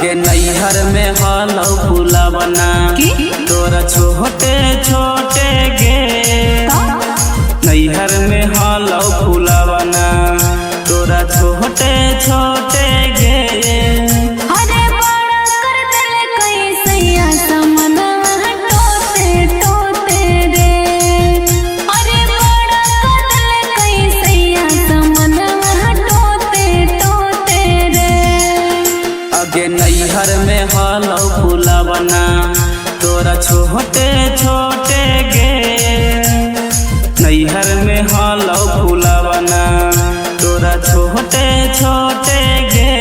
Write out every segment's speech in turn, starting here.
आगे नैहर में हलौ फुलवना तोरा छोटे छोटे गे। नैहर में हलौ फुलवना तोरा छोटे छोटे गे। नैहर में हलौ फुलवना तोरा छोटे छोटे गे। नैहर में हलौ फुलवना तोरा छोटे छोटे गे।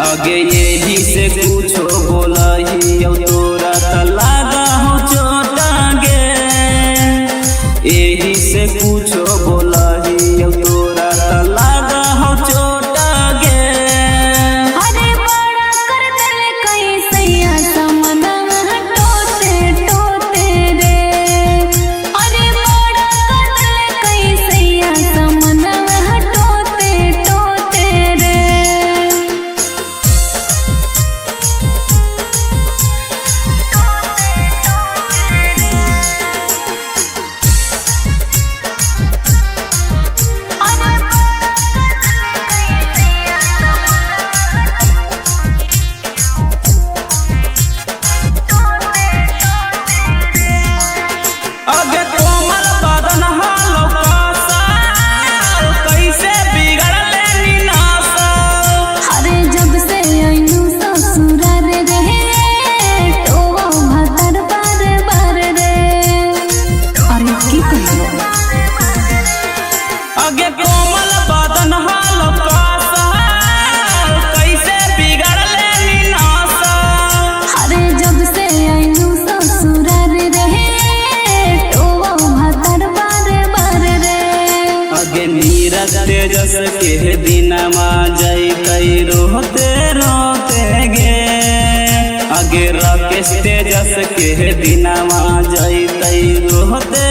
आगे यही से कुछो बोलही तोरा त लागा हो चोटा गे। यही से कुछो बोलही तोरा त लागा हो चोटा गे। आगे कोमल बदन हालो कैसे बिगड़ले निनासा। अरे जब से आइलू ससुराल रहे टोवा भातर बार बार रे। आगे नीरज तेजस के दिनमा जैतै रोते रोते गे। आगे राकेश तेजस के दिनमा जैतै रोते